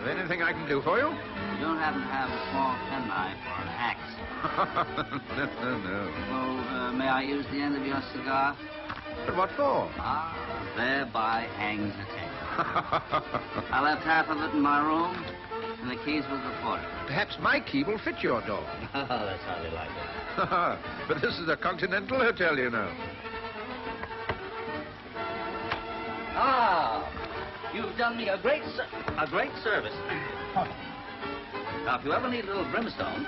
Is there anything I can do for you? You don't happen to have a small penknife or an axe? No. Well, may I use the end of your cigar? But what for? Ah, thereby hangs the tale. I left half of it in my room, and the keys with the porter. Perhaps my key will fit your door. Oh, that's hardly like it. But this is a continental hotel, you know. Ah, you've done me a great service. Now, if you ever need a little brimstone,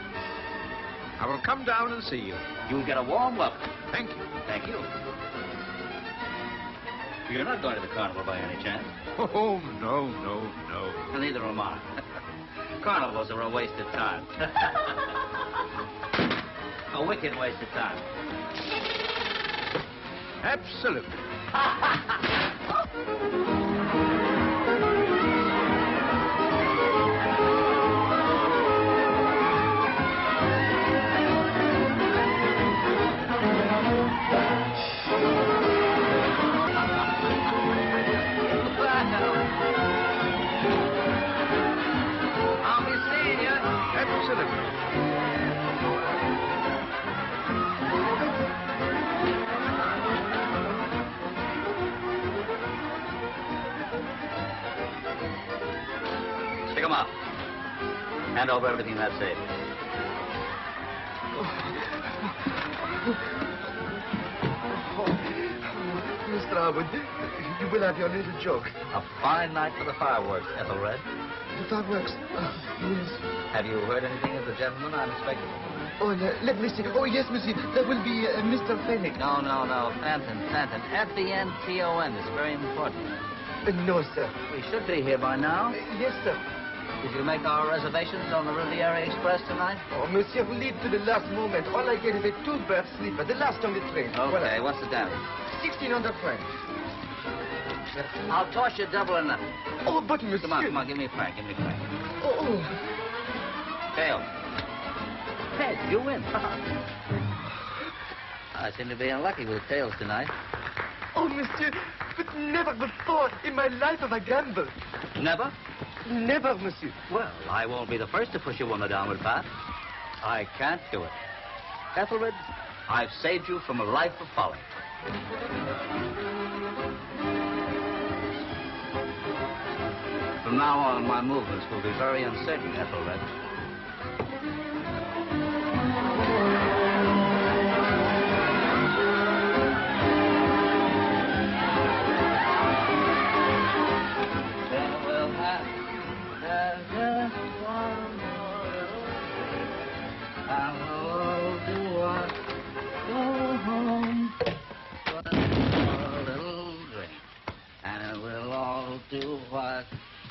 I will come down and see you. you'll get a warm welcome. Thank you. Thank you. You're not going to the carnival by any chance? Oh, no. Well, neither am I. Carnivals are a waste of time. A wicked waste of time. Absolutely. I'll be seeing you. Absolutely. Stick 'em up. Hand over everything that's safe. Mr. Harwood, you will have your little joke. A fine night for the fireworks, Ethelred. The fireworks. Yes. Have you heard anything of the gentleman I'm expecting? Oh, let me see. Oh, yes, monsieur. There will be Mr. Felix. No. Fenton. F-E-N-T-O-N. It's very important. No, sir. We should be here by now. Yes, sir. Did you make our reservations on the Riviera Express tonight? Oh, monsieur, who leave to the last moment. All I get is a two-berth sleeper, the last on the train. Okay, what's the damage? 1,600 francs. I'll toss you double or nothing. Oh, but monsieur... Come on, give me a franc. Oh. Tails. Head, you win. I seem to be unlucky with tails tonight. Oh, monsieur, but never before in my life have I gambled. Never? Never, monsieur. Well, I won't be the first to push you on the downward path. I can't do it. Ethelred, I've saved you from a life of folly. From now on, my movements will be very uncertain, Ethelred.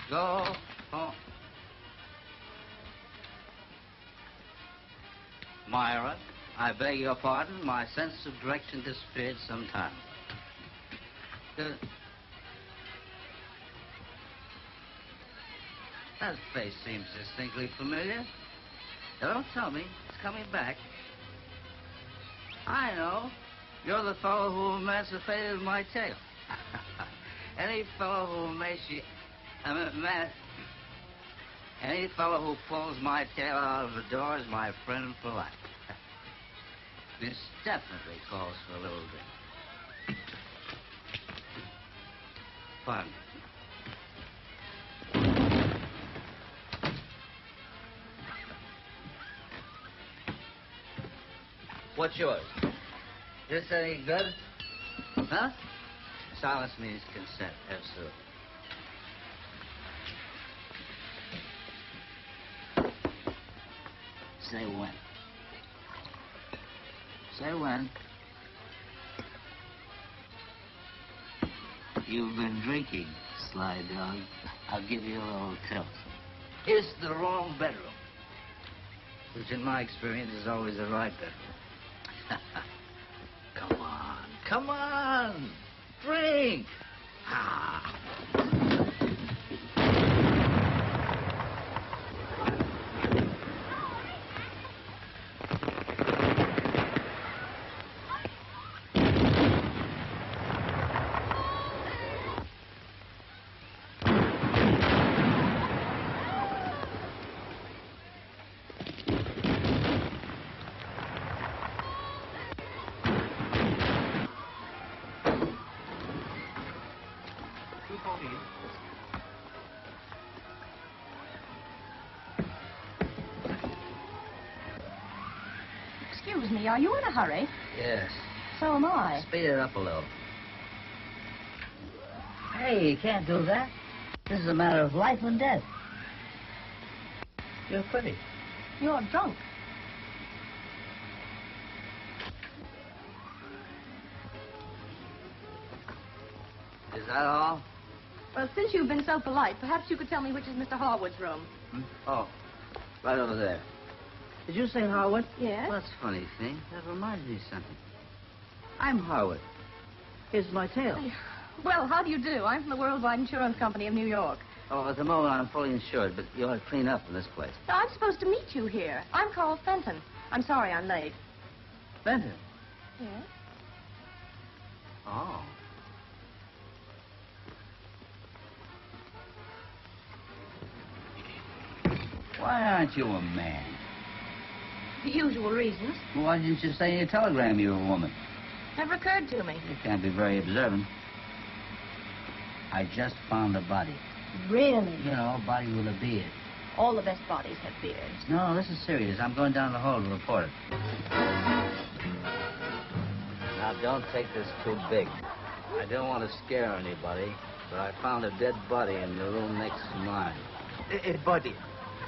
Go home. Myra, I beg your pardon. My sense of direction disappeared sometime. That face seems distinctly familiar. Don't tell me. It's coming back. I know. You're the fellow who emancipated my tail. Any fellow who any fellow who pulls my tail out of the door is my friend for life. This definitely calls for a little drink. Pardon me. What's yours? This any good? Huh? Silence means consent, absolutely. Say when. Say when. You've been drinking, sly dog. I'll give you a little tilt. It's the wrong bedroom, which in my experience is always the right bedroom. Come on. Drink. Ah. Henri. Excuse me, are you in a hurry? Yes. So am I. Speed it up a little. Hey, you can't do that. This is a matter of life and death. You're pretty. You're drunk. Is that all? Well, since you've been so polite, perhaps you could tell me which is Mr. Harwood's room. Oh, right over there. Did you say Harwood? Yes. Well, that's a funny thing. That reminds me of something. I'm Harwood. Here's my tail. Well, how do you do? I'm from the Worldwide Insurance Company of New York. Oh, at the moment I'm fully insured, but you ought to clean up in this place. So I'm supposed to meet you here. I'm Caryl Fenton. I'm sorry I'm late. Fenton? Yes? Oh. Why aren't you a man? The usual reasons. Why didn't you say in your telegram you were a woman? Never occurred to me. You can't be very observant. I just found a body. Really? You know, a body with a beard. All the best bodies have beards. No, this is serious. I'm going down the hall to report it. Now, don't take this too big. I don't want to scare anybody, but I found a dead body in the room next to mine. A body.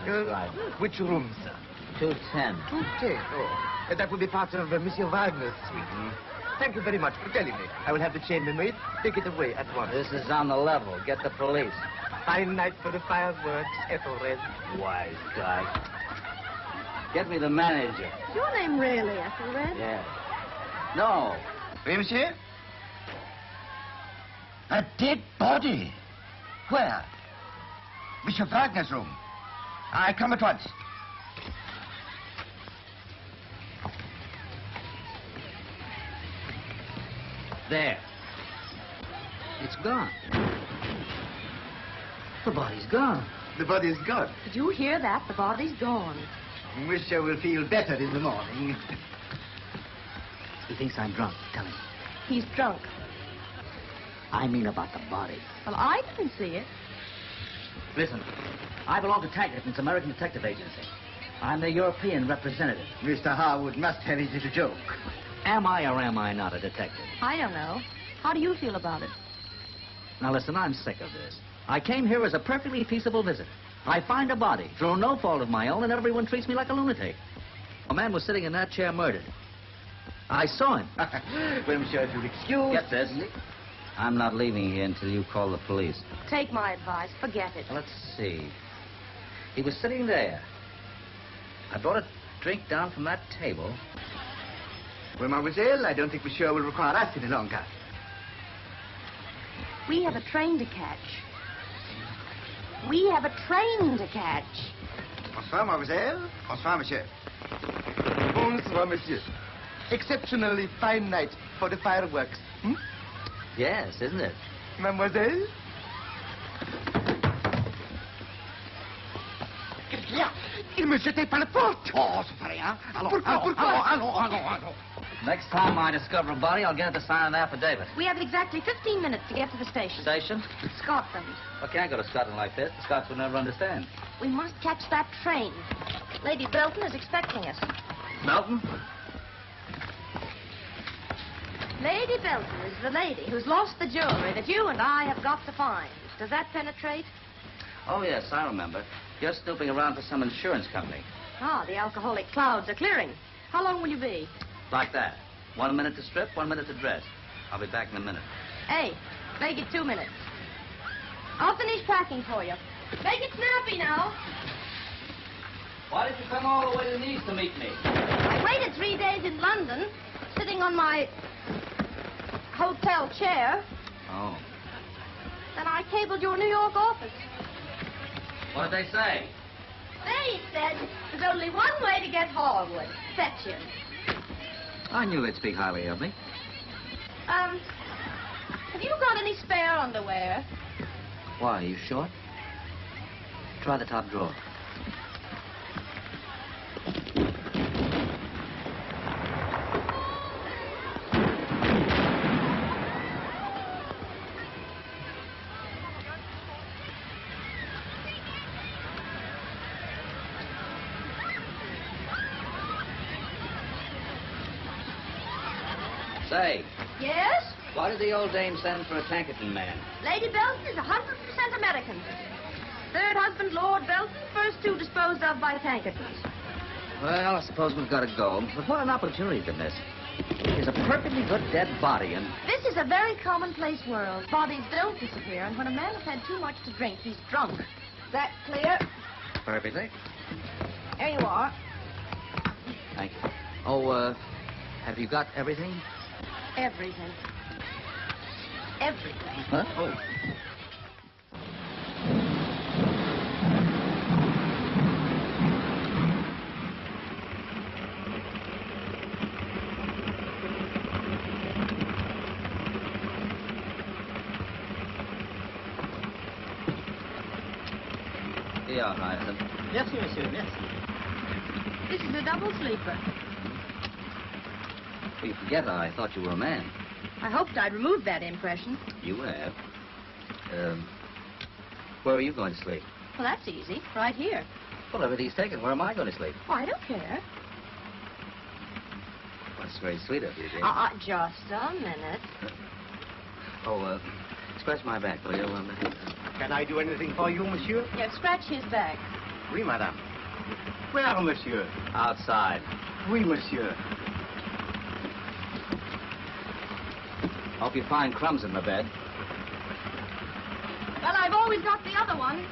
That's right. Which room, sir? 210. 210. Oh, that will be part of Monsieur Wagner's suite. Thank you very much for telling me. I will have the chambermaid take it away at once. This is on the level. Get the police. Fine night for the fireworks, Ethelred. Wise guy. Get me the manager. Is your name really Ethelred? Yeah. No. Oui, monsieur? A dead body. Where? Monsieur Wagner's room. I come at once. There. It's gone. The body's gone. The body is gone. Did you hear that? The body's gone. Monsieur will feel better in the morning. He thinks I'm drunk. Tell him. He's drunk. I mean about the body. Well, I didn't see it. Listen, I belong to Taggart, it's American Detective Agency. I'm the European representative. Mr. Harwood must have his little joke. Am I or am I not a detective? I don't know. How do you feel about it? Now listen, I'm sick of this. I came here as a perfectly peaceable visitor. I find a body through no fault of my own, and everyone treats me like a lunatic. A man was sitting in that chair murdered. I saw him. Well, monsieur, if you'll excuse... Get this. I'm not leaving here until you call the police. Take my advice. Forget it. Let's see. He was sitting there. I brought a drink down from that table. Well, mademoiselle, I don't think monsieur will require us any longer. We have a train to catch. We have a train to catch. Bonsoir, mademoiselle. Bonsoir, monsieur. Bonsoir, monsieur. Exceptionally fine night for the fireworks. Hmm? Yes, isn't it? Mademoiselle? Il me jetait par la porte. Oh, ça fait rien. Allons, allons. Next time I discover a body, I'll get it to sign an affidavit. We have exactly 15 minutes to get to the station. Station? Scotland. I can't go to Scotland like this. The Scots would never understand. We must catch that train. Lady Belton is expecting us. Melton? Lady Belton is the lady who's lost the jewelry that you and I have got to find. Does that penetrate? Oh, yes, I remember. You're snooping around for some insurance company. Ah, the alcoholic clouds are clearing. How long will you be? Like that. 1 minute to strip, 1 minute to dress. I'll be back in a minute. Hey, make it 2 minutes. I'll finish packing for you. Make it snappy now. Why did you come all the way to Nice to meet me? I waited 3 days in London, sitting on my hotel chair. Oh. Then I cabled your New York office. What did they say? They said there's only one way to get Harwood. Fetch him. I knew they'd speak highly of me. Have you got any spare underwear? Why, are you short? Try the top drawer. Say, Yes? why did the old dame send for a Tankerton man? Lady Belton is 100% American. Third husband, Lord Belton, first two disposed of by Tankertons. Well, I suppose we've got to go. But what an opportunity to miss. There's a perfectly good dead body, and... This is a very commonplace world. Bodies don't disappear, and when a man has had too much to drink, he's drunk. Is that clear? Perfectly. There you are. Thank you. Oh, have you got everything? Everything. Everything. Huh? Oh. Yeah, hi. Merci, monsieur, merci. This is a double sleeper. Well, you forget, I thought you were a man. I hoped I'd removed that impression. You have. Where are you going to sleep? Well, that's easy. Right here. Well, everything's taken. Where am I going to sleep? Oh, I don't care. Well, that's very sweet of you, dear. Just a minute. Oh, scratch my back, will you? Can I do anything for you, monsieur? Yeah, scratch his back. Oui, madame. Where, monsieur? Outside. Oui, monsieur. Hope you find crumbs in the bed. Well, I've always got the other one.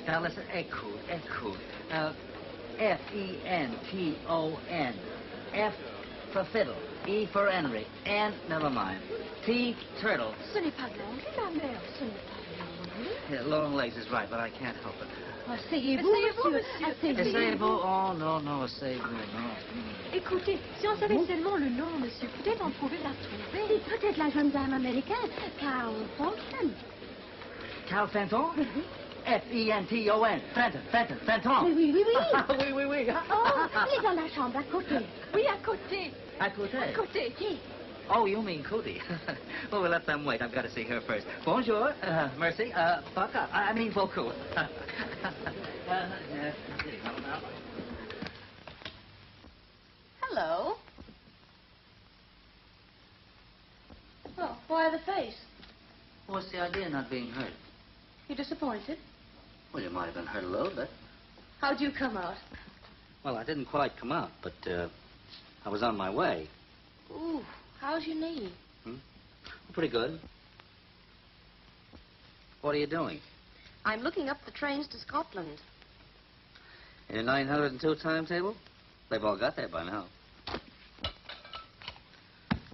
Now listen, écoute. F-E-N-T-O-N. F for fiddle. E for Henry. N, never mind. T, turtle. Ce n'est pas l'anglais, ma mère. Ce n'est pas l'anglais. Yeah, long legs is right, but I can't help it. Asseyez-vous, monsieur. Asseyez-vous. Oh, no, asseyez-vous, no. Écoutez, si on savait seulement le nom, monsieur, peut-être on pouvait la trouver. C'est peut-être la jeune dame américaine, Caryl Fenton. Caryl Fenton? F-E-N-T-O-n. Fenton. Oui. oui. Oh, il est dans la chambre à côté. Oui, à côté. À côté? À côté. Qui? Oh, you mean Cootie. Well, we'll let them wait. I've got to see her first. Bonjour. Merci. Fuck up. I mean, beaucoup. Hello. Oh, why the face? What's the idea of not being hurt? You disappointed? Well, you might have been hurt a little bit. How'd you come out? Well, I didn't quite come out, but I was on my way. Ooh, how's your knee? Pretty good. What are you doing? I'm looking up the trains to Scotland. In your 902 timetable? They've all got there by now.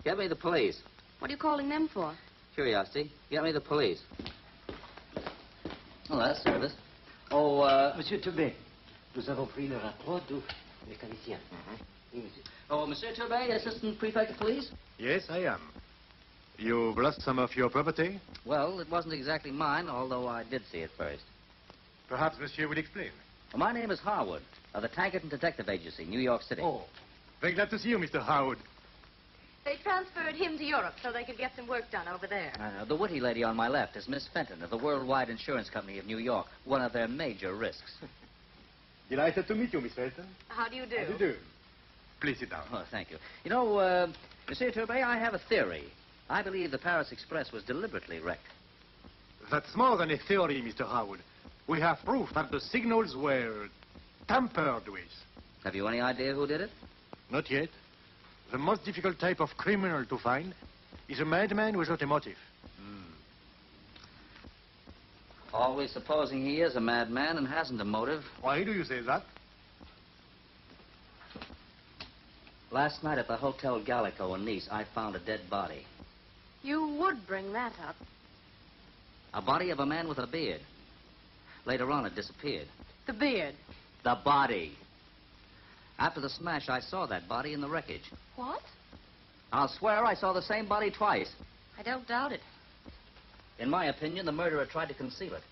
Get me the police. What are you calling them for? Curiosity. Get me the police. Oh, that's service. Oh, Monsieur Teubé, nous avons pris le rapport du mécanicien. Oui, monsieur. Oh, Monsieur Turbay, Assistant Prefect of Police? Yes, I am. You've lost some of your property? Well, it wasn't exactly mine, although I did see it first. Perhaps Monsieur would explain. Well, my name is Harwood, of the Tankerton Detective Agency, New York City. Oh, very glad to see you, Mr. Harwood. They transferred him to Europe so they could get some work done over there. The witty lady on my left is Miss Fenton of the Worldwide Insurance Company of New York, one of their major risks. Delighted to meet you, Miss Felton. How do you do? How do you do? Please sit down. Oh, thank you. You know, Monsieur Turbay, I have a theory. I believe the Paris Express was deliberately wrecked. That's more than a theory, Mr. Harwood. We have proof that the signals were tampered with. Have you any idea who did it? Not yet. The most difficult type of criminal to find is a madman without a motive. Always supposing he is a madman and hasn't a motive. Why do you say that? Last night at the Hotel Gallico in Nice, I found a dead body. You would bring that up. A body of a man with a beard. Later on, it disappeared. The beard. The body. After the smash, I saw that body in the wreckage. What? I'll swear I saw the same body twice. I don't doubt it. In my opinion, the murderer tried to conceal it.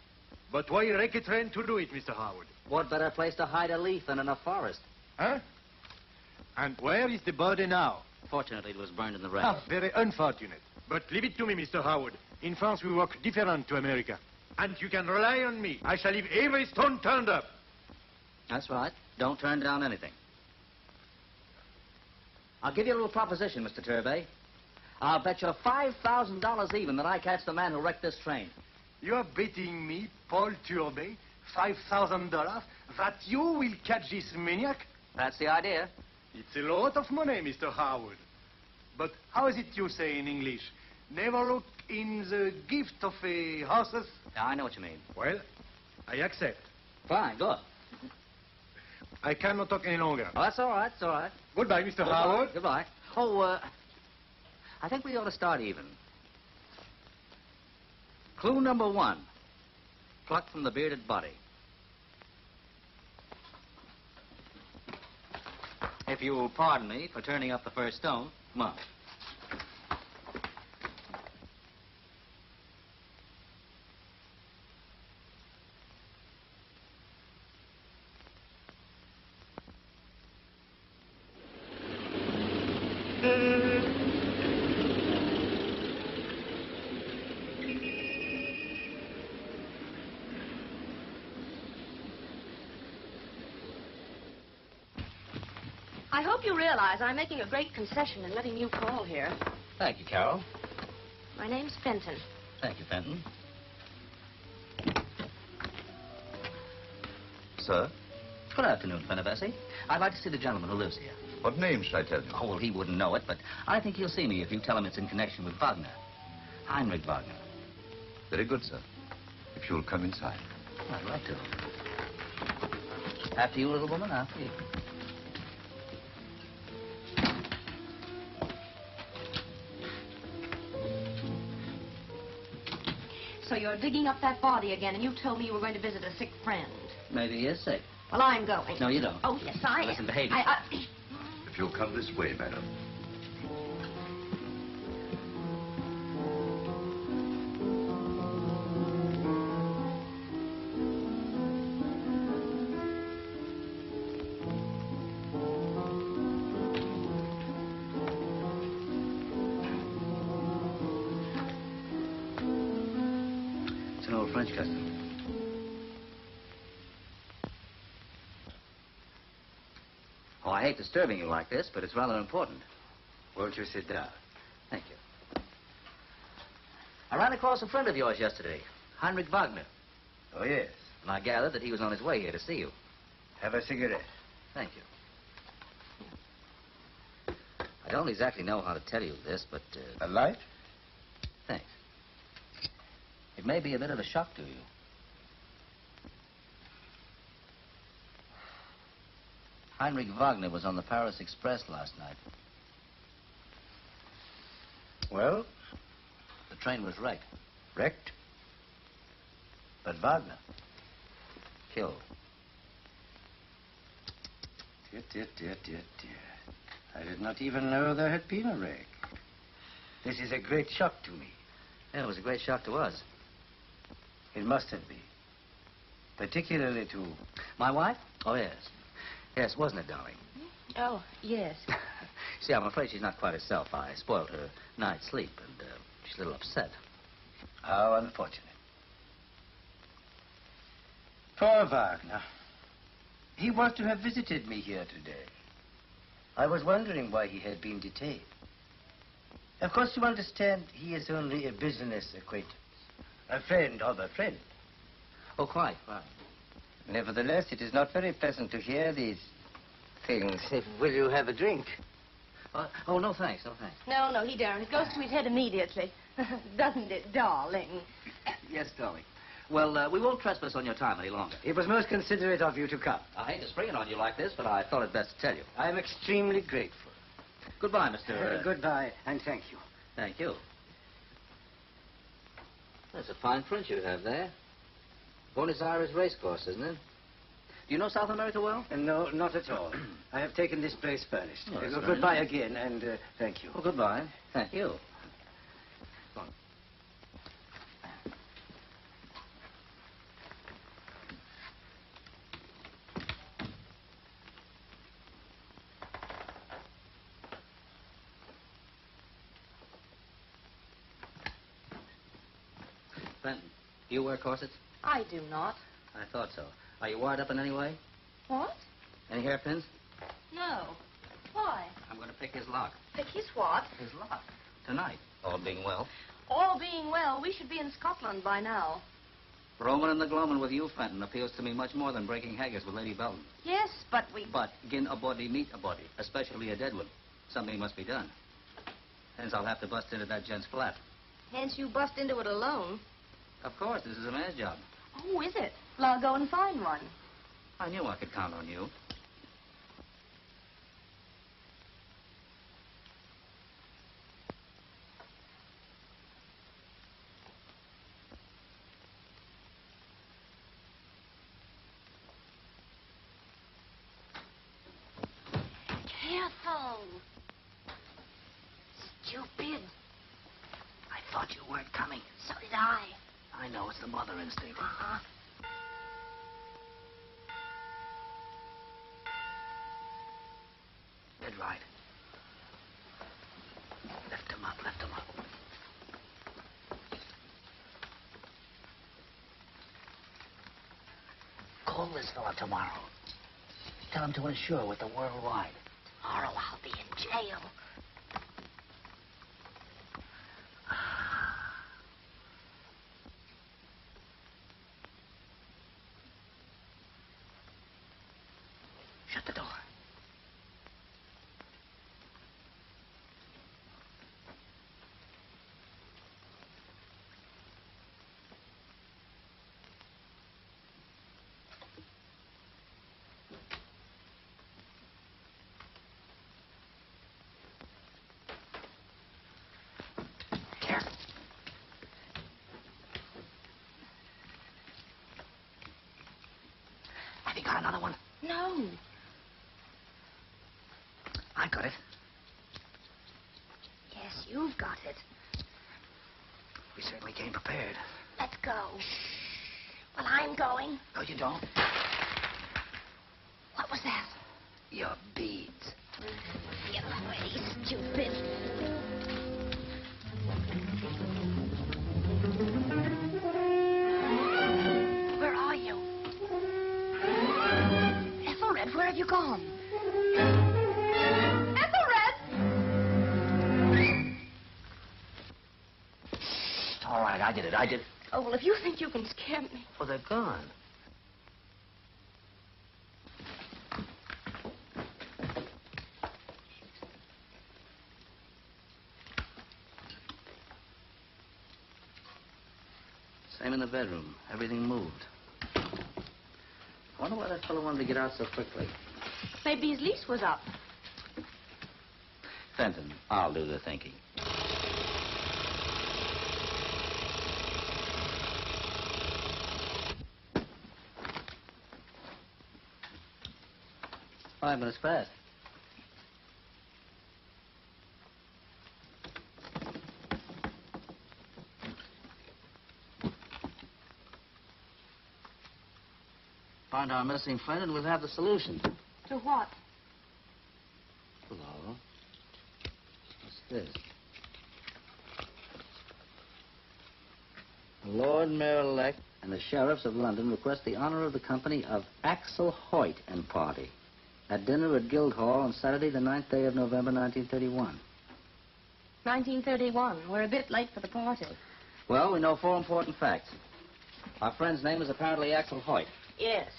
But why wreck a train to do it, Mr. Harwood? What better place to hide a leaf than in a forest? Huh? And where is the body now? Fortunately, it was burned in the wreckage. Ah, very unfortunate. But leave it to me, Mr. Harwood. In France, we work different to America. And you can rely on me. I shall leave every stone turned up. That's right. Don't turn down anything. I'll give you a little proposition, Mr. Turbay. I'll bet you $5,000 even that I catch the man who wrecked this train. You are betting me, Paul Turbay, $5,000 that you will catch this maniac? That's the idea. It's a lot of money, Mr. Harwood. But how is it you say in English? Never look in the gift of a horses? Yeah, I know what you mean. Well, I accept. Fine, good. I cannot talk any longer. Oh, that's all right, it's all right. Goodbye, Mr. Harwood. Goodbye. Oh, I think we ought to start even. Clue number 1. Plucked from the bearded body. If you will pardon me for turning up the first stone, come on. I hope you realize I'm making a great concession in letting you call here. Thank you, Carol. My name's Fenton. Thank you, Fenton. Sir? Good afternoon, Fenton. I'd like to see the gentleman who lives here. What name should I tell you? Oh, well, he wouldn't know it, but I think he'll see me if you tell him it's in connection with Wagner. Heinrich Wagner. Very good, sir. If you'll come inside. I'd like to. After you, little woman, after you. So you're digging up that body again, and you told me you were going to visit a sick friend. Maybe he is sick. Well, I'm going. No, you don't. Oh, yes, I am. Listen, behave If you'll come this way, madam. It's an old French custom. Oh, I hate disturbing you like this, but it's rather important. Won't you sit down? Thank you. I ran across a friend of yours yesterday, Heinrich Wagner. Oh, yes. And I gathered that he was on his way here to see you. Have a cigarette. Thank you. I don't exactly know how to tell you this, but... A light? Thanks. It may be a bit of a shock to you. Heinrich Wagner was on the Paris Express last night. Well? The train was wrecked. Wrecked? But Wagner? Killed. Dear. I did not even know there had been a wreck. This is a great shock to me. Yeah, it was a great shock to us. It must have been. Particularly to... My wife? Oh, yes. Yes, wasn't it, darling? Oh, yes. See, I'm afraid she's not quite herself. I spoiled her night's sleep, and she's a little upset. How unfortunate. Poor Wagner. He was to have visited me here today. I was wondering why he had been detained. Of course, you understand, he is only a business acquaintance. A friend of a friend. Oh, quite. Nevertheless, it is not very pleasant to hear these things. Will you have a drink? Oh, no thanks, no thanks. No, he daren't. It goes to his head immediately. Doesn't it, darling? Yes, darling. Well, we won't trespass on your time any longer. It was most considerate of you to come. I hate to spring it on you like this, but I thought it best to tell you. I am extremely grateful. Goodbye, Mr. Goodbye, and thank you. Thank you. That's a fine print you have there. Buenos Aires racecourse, isn't it? Do you know South America well? No, not at all. I have taken this place furnished. Oh, that's very goodbye nice. again, and thank you. Oh, goodbye. Thank you. Go on. Fenton, do you wear corsets? I do not. I thought so. Are you wired up in any way? What? Any hairpins? No. Why? I'm going to pick his lock. Pick his what? His lock. Tonight, all being well. All being well, we should be in Scotland by now. Roaming in the gloaming with you, Fenton, appeals to me much more than breaking haggis with Lady Belton. Yes, but we... But gin a body meet a body, especially a dead one. Something must be done. Hence, I'll have to bust into that gent's flat. Hence you bust into it alone. Of course, this is a man's job. Oh, is it? Well, I'll go and find one. I knew I could count on you. Careful. Stupid. I thought you weren't coming. So did I. I know, it's the mother instinct. Uh-huh. Dead right. Lift him up, lift him up. Call this fella tomorrow. Tell him to insure with the worldwide. Tomorrow I'll be in jail. Shut the door. Have you got another one? No. I got it. Yes, you've got it. We certainly came prepared. Let's go. Well, I'm going. No, you don't. What was that? Your beads. Get away, stupid. gone. Ethelred! All right, I did it. Oh, well, if you think you can scare me. Oh, they're gone. Same in the bedroom. Everything moved. I wonder why that fellow wanted to get out so quickly. Maybe his lease was up. Fenton, I'll do the thinking. Five minutes past. Find our missing friend and we'll have the solution. To what? Hello. What's this? The Lord Mayor-elect and the Sheriffs of London request the honor of the company of Axel Hoyt and party at dinner at Guildhall on Saturday, the 9th day of November, 1931. 1931. We're a bit late for the party. Well, we know 4 important facts. Our friend's name is apparently Axel Hoyt. Yes.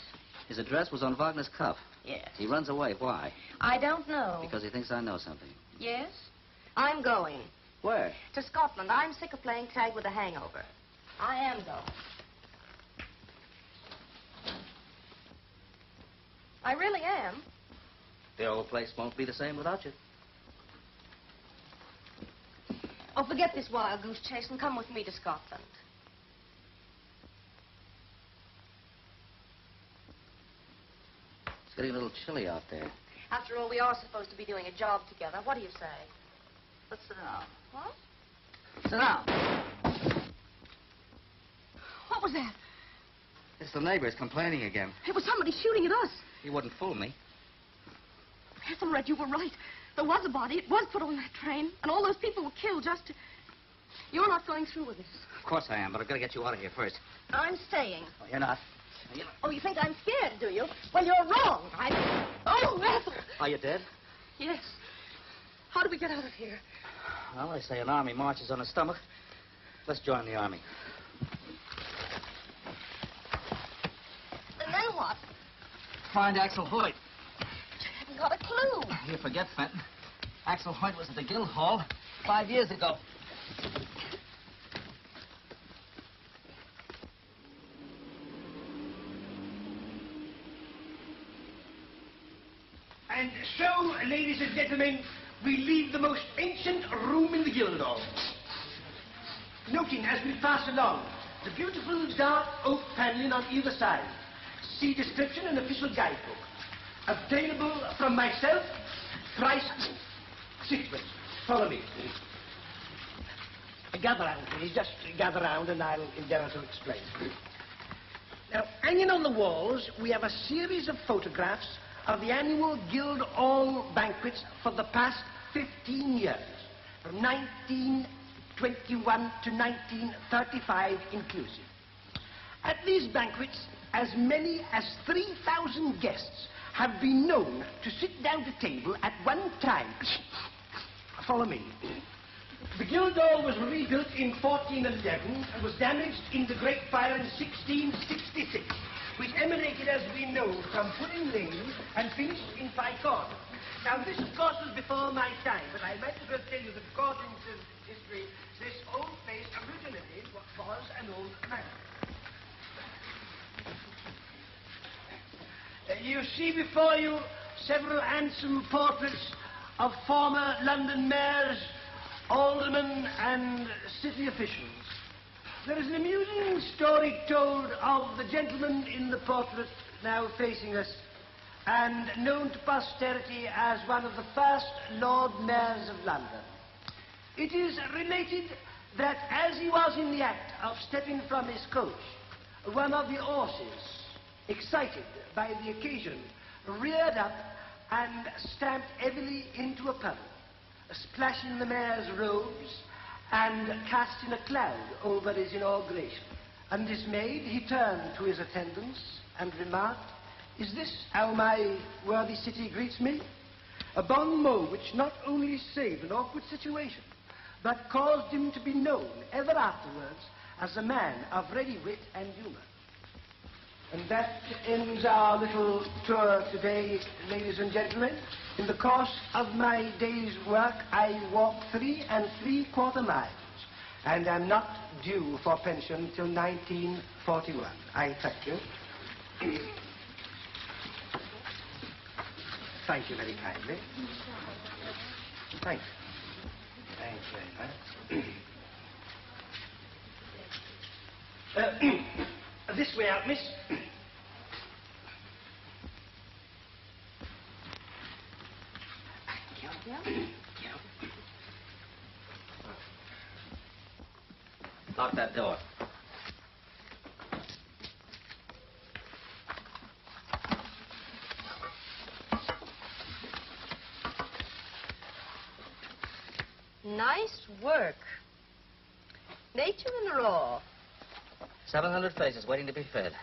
His address was on Wagner's cuff. Yes. He runs away. Why? I don't know. Because he thinks I know something. Yes? I'm going. Where? To Scotland. I'm sick of playing tag with a hangover. I am going. I really am. The old place won't be the same without you. Oh, forget this wild goose chase and come with me to Scotland. It's getting a little chilly out there. After all, we are supposed to be doing a job together. What do you say? Let's sit down. What? Sit down. What was that? It's the neighbors complaining again. It was somebody shooting at us. He wouldn't fool me. Ethelred, you were right. There was a body. It was put on that train. And all those people were killed just to... You're not going through with this. Of course I am, but I've got to get you out of here first. I'm staying. Oh, you're not. You're not. Oh, you think I'm scared, do you? Well, you're wrong. Oh, Ethel! Are you dead? Yes. How do we get out of here? Well, they say an army marches on a stomach. Let's join the army. And then what? Find Axel Hoyt. I haven't got a clue. You forget, Fenton. Axel Hoyt was at the Guildhall 5 years ago. And so, ladies and gentlemen, we leave the most ancient room in the Guildhall. Noting as we pass along the beautiful dark oak paneling on either side. See description and official guidebook. Obtainable from myself, price £6. Follow me. Gather round, please. Just gather round and I'll endeavour to explain. Now, hanging on the walls, we have a series of photographs of the annual Guildhall banquets for the past 15 years, from 1921 to 1935 inclusive. At these banquets, as many as 3,000 guests have been known to sit down to table at one time. Follow me. The Guildhall was rebuilt in 1411 and was damaged in the Great Fire in 1666, which emanated, as we know, from Pudding Lane and finished in Pycon. Now, this, of course, was before my time, but I might as well tell you that according to history, this old place originally was an old manor. You see before you several handsome portraits of former London mayors, aldermen, and city officials. There is an amusing story told of the gentleman in the portrait now facing us, and known to posterity as one of the first Lord Mayors of London. It is related that as he was in the act of stepping from his coach, one of the horses, excited by the occasion, reared up and stamped heavily into a puddle, splashing the mayor's robes and casting a cloud over his inauguration. Undismayed, he turned to his attendants and remarked, Is this how my worthy city greets me? A bon mot which not only saved an awkward situation, but caused him to be known ever afterwards as a man of ready wit and humor. And that ends our little tour today, ladies and gentlemen. In the course of my day's work, I walk 3 3/4 miles, and am not due for pension till 1941. I thank you. Thank you very kindly. Thanks. Thanks very much. This way out, miss. Lock that door. Nice work. Nature in the raw. 700 faces waiting to be fed.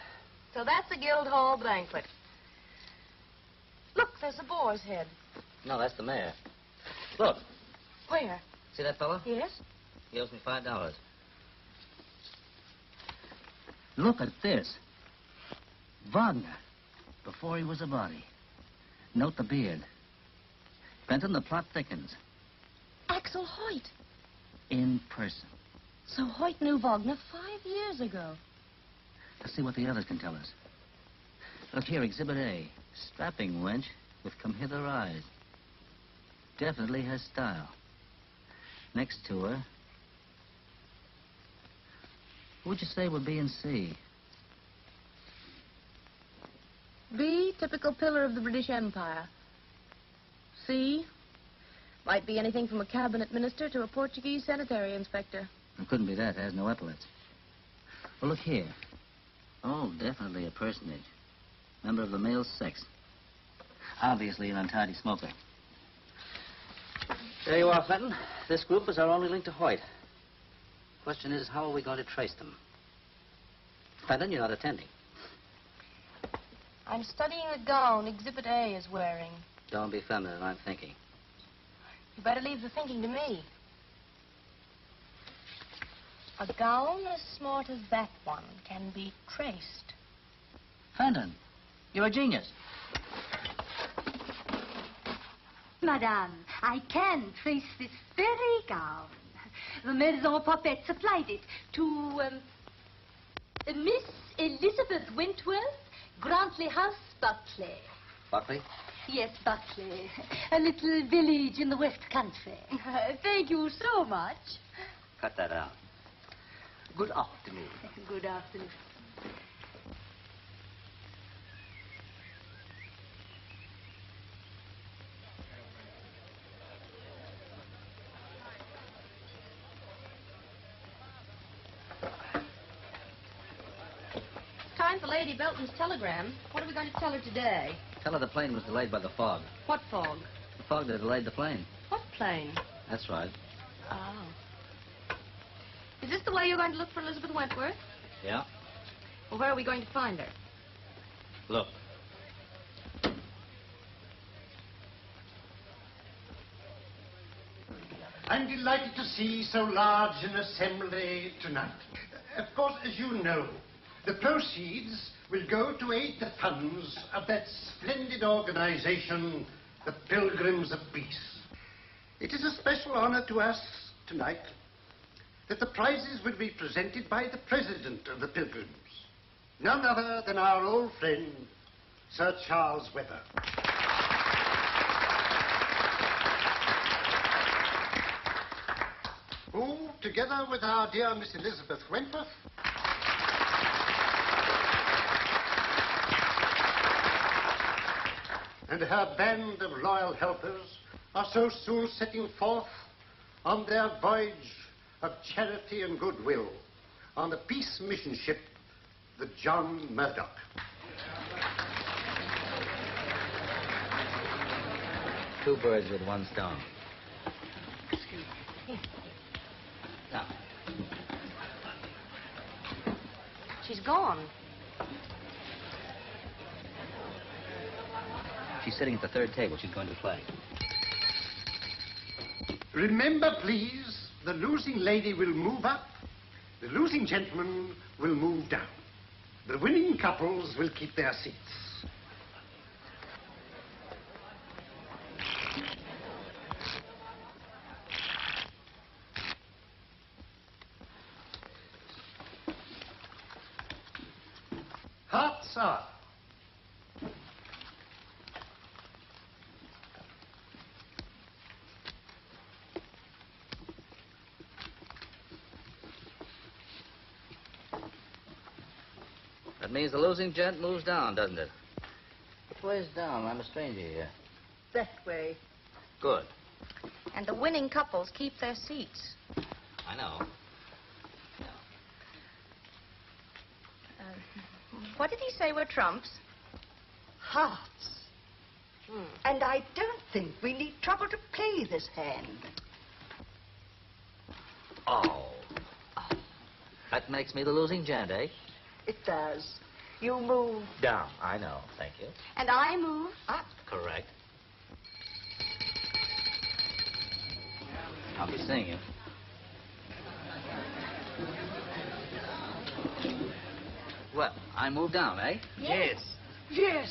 So that's a Guildhall banquet. Look, there's a boar's head. No, that's the mayor. Look. Where? See that fellow? Yes? He owes me $5. Look at this. Wagner, before he was a body. Note the beard. Fenton, the plot thickens. Axel Hoyt. In person. So Hoyt knew Wagner 5 years ago. Let's see what the others can tell us. Look here, Exhibit A. Strapping wench with come-hither eyes. Definitely has style. Next to her... Who'd you say would be in C? B, typical pillar of the British Empire. C, might be anything from a cabinet minister to a Portuguese sanitary inspector. It couldn't be that. It has no epaulets. Well, look here. Oh, definitely a personage. Member of the male sex. Obviously an untidy smoker. There you are, Fenton. This group is our only link to Hoyt. Question is, how are we going to trace them? Fenton, you're not attending. I'm studying the gown Exhibit A is wearing. Don't be feminine. I'm thinking. You better leave the thinking to me. A gown as smart as that one can be traced. Fenton, you're a genius. Madame, I can trace this very gown. The Maison Popette supplied it to, Miss Elizabeth Wentworth, Grantley House, Buckley. Buckley? Yes, Buckley. A little village in the West Country. Thank you so much. Cut that out. Good afternoon. Good afternoon. Time for Lady Belton's telegram. What are we going to tell her today? Tell her the plane was delayed by the fog. What fog? The fog that delayed the plane. What plane? That's right. Oh. Is this the way you're going to look for Elizabeth Wentworth? Yeah. Well, where are we going to find her? Look. I'm delighted to see so large an assembly tonight. Of course, as you know, the proceeds will go to aid the funds of that splendid organization, the Pilgrims of Peace. It is a special honor to us tonight that the prizes will be presented by the president of the Pilgrims, none other than our old friend, Sir Charles Webber. Who, together with our dear Miss Elizabeth Wentworth, and her band of loyal helpers, are so soon setting forth on their voyage of charity and goodwill on the peace mission ship, the John Murdoch. Two birds with one stone. Now. She's gone. She's sitting at the third table. She's going to play. Remember, please, the losing lady will move up. The losing gentleman will move down. The winning couples will keep their seats. Hearts are. That means the losing gent moves down, doesn't it? Which way is down? I'm a stranger here. That way. Good. And the winning couples keep their seats. I know. What did he say were trumps? Hearts. And I don't think we need trouble to play this hand. Oh. That makes me the losing gent, eh? It does. You move. Down. I know. Thank you. And I move Up. Correct. I'll be seeing you. Well, I moved down, eh? Yes. Yes.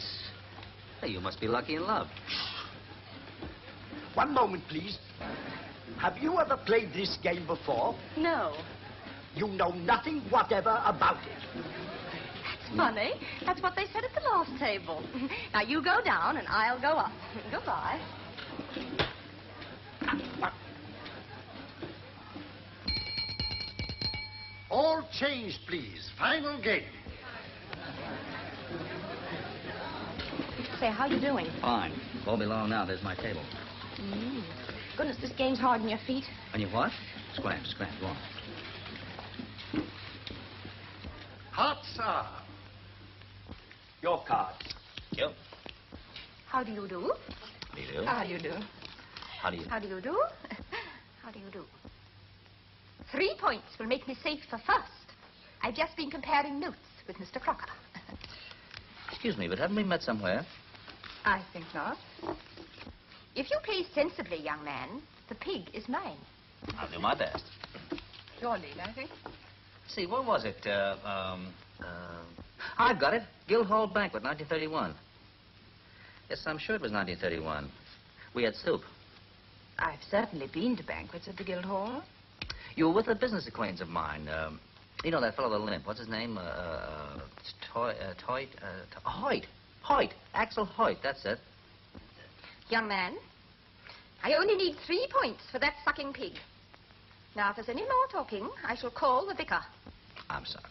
Hey, you must be lucky in love. One moment, please. Have you ever played this game before? No. You know nothing whatever about it. That's funny. That's what they said at the last table. Now, you go down and I'll go up. Goodbye. All changed, please. Final game. Say, how you doing? Fine. Won't be long now. There's my table. Goodness, this game's hard on your feet. On your what? Scram. Go on. Hearts are. Your cards. Yep. How do you do? How do you do? How do you do? How do you... How do you do? How do you do? 3 points will make me safe for first. I've just been comparing notes with Mr. Crocker. Excuse me, but haven't we met somewhere? I think not. If you play sensibly, young man, the pig is mine. I'll do my best. Your lead, I think. See, what was it? I've got it. Guildhall Banquet, 1931. Yes, I'm sure it was 1931. We had soup. I've certainly been to banquets at the Guildhall. You were with a business acquaintance of mine. You know that fellow with the limp. What's his name? Hoyt. Axel Hoyt, that's it. Young man, I only need 3 points for that sucking pig. Now, if there's any more talking, I shall call the vicar. I'm sorry.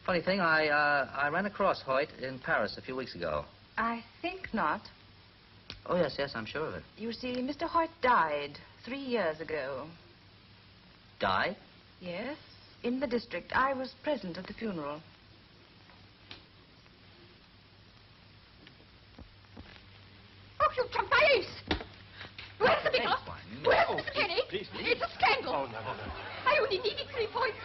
Funny thing, I ran across Hoyt in Paris a few weeks ago. I think not. Oh, yes, I'm sure of it. You see, Mr. Hoyt died 3 years ago. Died? Yes, in the district. I was present at the funeral. Oh, you jumped my ace! Where's the vicar? Where's Mr. Penny? Please. It's a scandal. Oh, no. I only needed 3 points.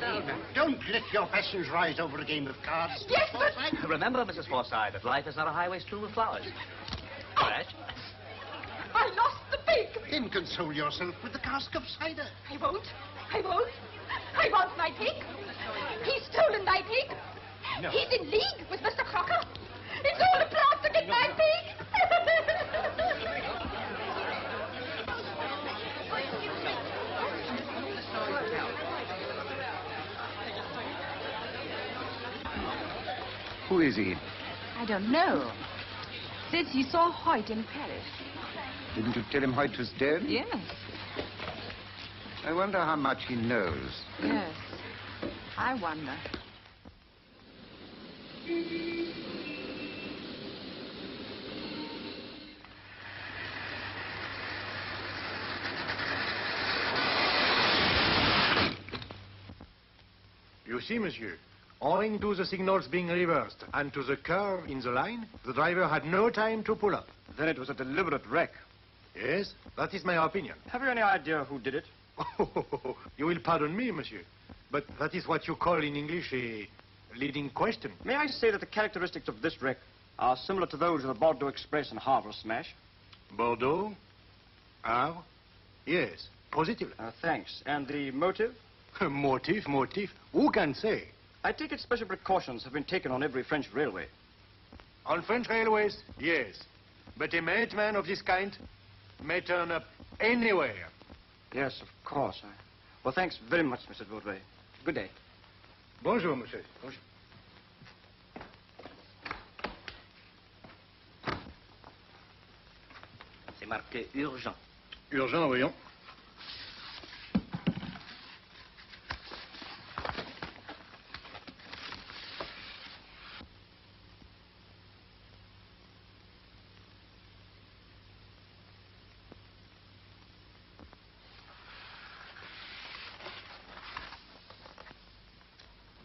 Now, don't let your passions rise over a game of cards. Yes, but... Remember, Mrs. Forsythe, that life is not a highway strewn with flowers. Crash. I lost the pig. Then console yourself with the cask of cider. I won't. I want my pig. He's stolen my pig. No. He's in league with Mr. Crocker. It's all a plot to get my pig. Who is he? I don't know. Says he saw Hoyt in Paris. Didn't you tell him Hoyt was dead? Yes. I wonder how much he knows. Yes. I wonder. You see, monsieur, owing to the signals being reversed and to the curve in the line, the driver had no time to pull up. Then it was a deliberate wreck. Yes, that is my opinion. Have you any idea who did it? You will pardon me, monsieur, but that is what you call in English a leading question. May I say that the characteristics of this wreck are similar to those of the Bordeaux Express and Havre smash? Bordeaux? Havre? Yes, positively. Thanks. And the motive? Motive? Who can say? I take it special precautions have been taken on every French railway. On French railways, yes. But a madman of this kind may turn up anywhere. Yes, of course. Well, thanks very much, Mr. Vaudreuil. Good day. Bonjour, monsieur. Bonjour. C'est marqué urgent. Urgent, voyons.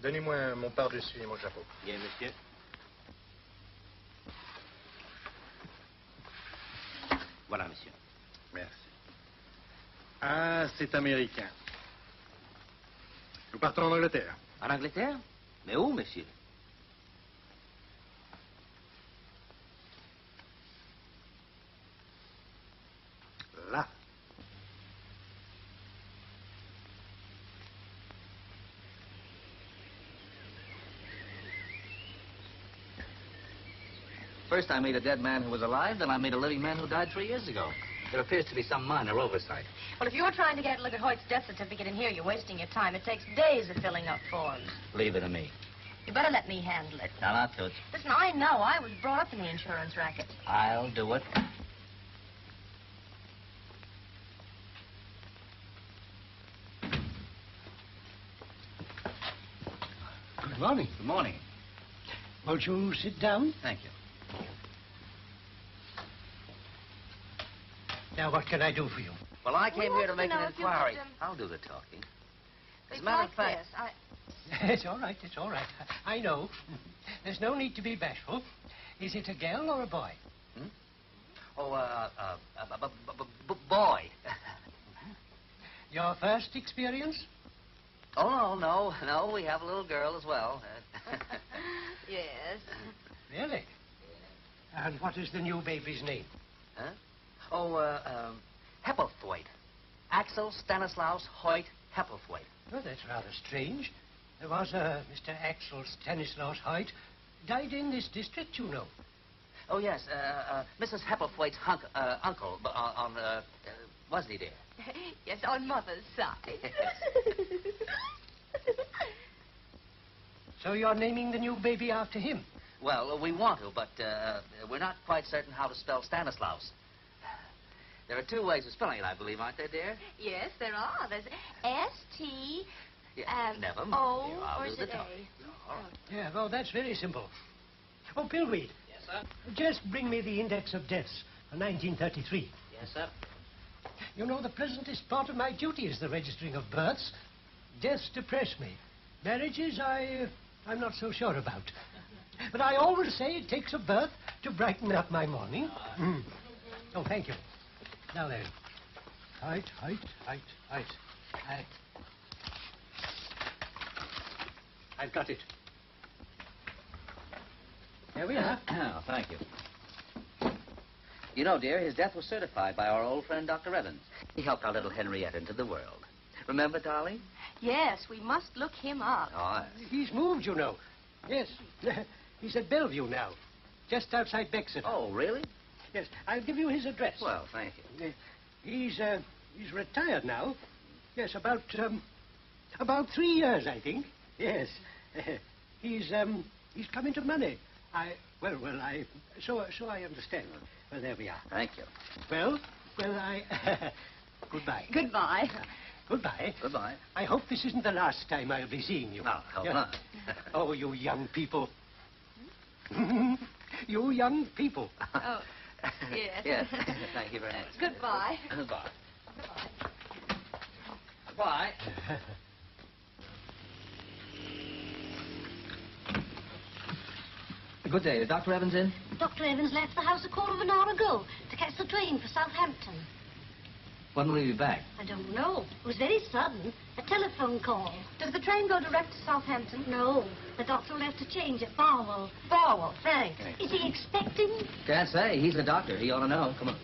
Donnez-moi mon pardessus et mon chapeau. Bien, monsieur. Voilà, monsieur. Merci. Ah, c'est américain. Nous partons en Angleterre. En Angleterre? Mais où, monsieur? Là. First I made a dead man who was alive, then I made a living man who died 3 years ago. There appears to be some minor oversight. Well, if you're trying to get a look at Hoyt's death certificate in here, you're wasting your time. It takes days of filling up forms. Leave it to me. You better let me handle it. Now, not Toots. Listen, I know. I was brought up in the insurance racket. I'll do it. Good morning. Good morning. Won't you sit down? Thank you. Now, what can I do for you? Well, I came here to make an know if you inquiry. want I'll do the talking. As a It's matter like of fact... this. It's all right, it's all right. I know. There's no need to be bashful. Is it a girl or a boy? Hmm? Oh, boy. Your first experience? Oh, no, we have a little girl as well. Yes. Really? And what is the new baby's name? Huh? Oh, Hepplethwaite. Axel Stanislaus Hoyt Hepplethwaite. Well, that's rather strange. There was a Mr. Axel Stanislaus Hoyt. Died in this district, you know. Oh, yes, Mrs. Hepplethwaite's uncle wasn't he, dear? Yes, on Mother's side. So you're naming the new baby after him? Well, we want to, but we're not quite certain how to spell Stanislaus. There are 2 ways of spelling it, I believe, aren't there, dear? Yes, there are. There's S-T... Yeah, never mind. O, Dear, I'll or do is the it talking. A? All right. Yeah, well, that's very simple. Oh, Pillweed. Yes, sir? Just bring me the index of deaths for 1933. Yes, sir. You know, the pleasantest part of my duty is the registering of births. Deaths depress me. Marriages, I'm not so sure about. But I always say it takes a birth to brighten up my morning. Oh, thank you. Now then. Height. I've got it. There we are. Oh, thank you. You know, dear, his death was certified by our old friend, Dr. Evans. He helped our little Henriette into the world. Remember, darling? Yes, we must look him up. Oh, He's moved, you know. Yes. He's at Bellevue now, just outside Bexeter. Oh, really? Yes, I'll give you his address. Well, thank you. He's retired now. Yes, about 3 years, I think. Yes. He's come into money. So I understand. Well, there we are. Thank you. Well, goodbye. Goodbye. Goodbye. Goodbye. I hope this isn't the last time I'll be seeing you. No, hope not. Oh, you young people. You young people. Oh, yes. Yes. Thank you very much. Goodbye. Goodbye. Goodbye. Good day. Is Dr. Evans in? Dr. Evans left the house a quarter of an hour ago to catch the train for Southampton. When will he be back? I don't know. It was very sudden. A telephone call. Does the train go direct to Southampton? No. The doctor will have to change at Barwell. Barwell, thanks. Is he expecting? Can't say. He's the doctor. He ought to know. Come on.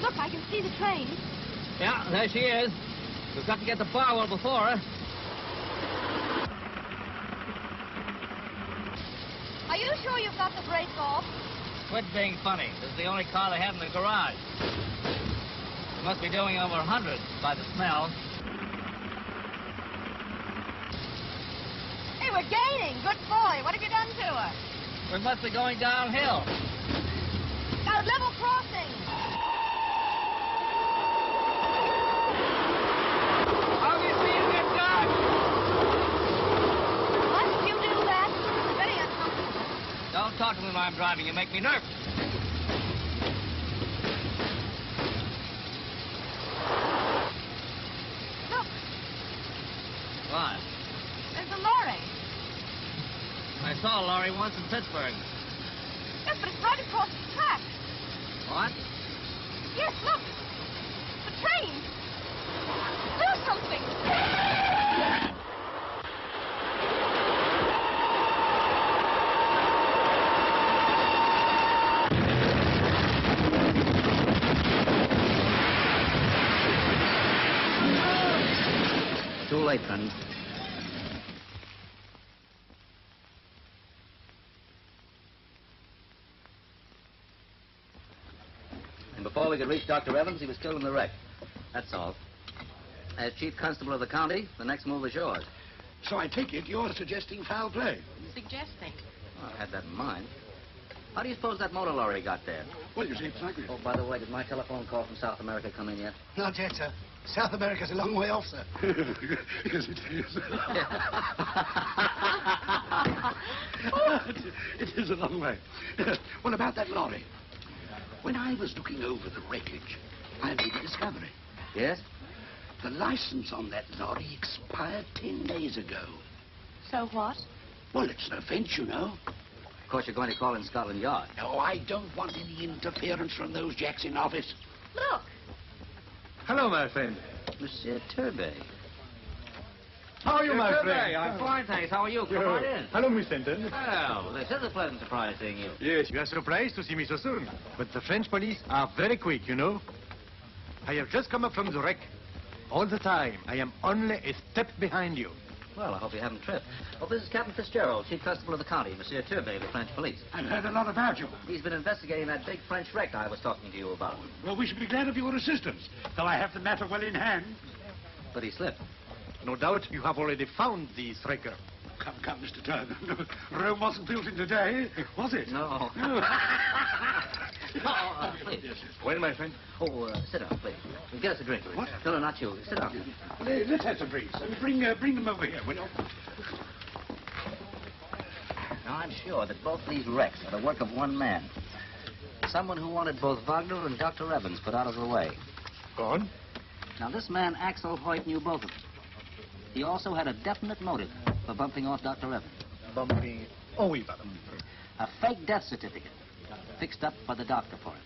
Look, I can see the train. Yeah, there she is. We've got to get to Barwell before her. Are you sure you've got the brakes off? Quit being funny. This is the only car they have in the garage. We must be doing over 100 by the smell. Hey, we're gaining. Good boy. What have you done to her? We must be going downhill. Got a level crossing. How do you see you get dark? Why did you do that? It's very uncomfortable. Don't talk to me while I'm driving. You make me nervous. Look, What? there's a lorry. I saw a lorry once in Pittsburgh. Yes, but it's right across the track. What? Yes, look. The train. Do something. Too late, friend. And before we could reach Dr. Evans, he was killed in the wreck. That's all. As Chief Constable of the county, the next move is yours. So I take it you're suggesting foul play? Suggesting. Well, I had that in mind. How do you suppose that motor lorry got there? Well, you see, it's like... Oh, by the way, did my telephone call from South America come in yet? Not yet, sir. South America's a long way off, sir. Yes, it is. It is a long way. Well, about that lorry. When I was looking over the wreckage, I made a discovery. Yes? The license on that lorry expired 10 days ago. So what? Well, it's an offense, you know. Of course, you're going to call in Scotland Yard. Oh, I don't want any interference from those jacks in office. Look. Hello, my friend. Monsieur Turbay. How are you, my friend? I'm fine, thanks. How are you? Come on in. Hello, Miss Fenton. Well, this is a pleasant surprise seeing you. Yes, you are surprised to see me so soon. But the French police are very quick, you know. I have just come up from the wreck. All the time, I am only a step behind you. Well, I hope you haven't tripped. Oh, this is Captain Fitzgerald, Chief Constable of the county, Monsieur Turbay of the French police. I've heard a lot about you. He's been investigating that big French wreck I was talking to you about. Well, we should be glad of your assistance, though I have the matter well in hand. But he slipped. No doubt you have already found the wrecker. Come, come, Mr. Turner. Rome wasn't built in a day, was it? No. No. Please. Well, my friend? Oh, sit down, please. Get us a drink. What? No, not you. Sit down. Let's have some drinks. Bring them over here, will you? Now, I'm sure that both these wrecks are the work of one man. Someone who wanted both Wagner and Dr. Evans put out of the way. Go on. Now, this man, Axel Hoyt, knew both of them. He also had a definite motive for bumping off Dr. Evans. Bumping. Oh, oui, madame. A fake death certificate fixed up by the doctor for him.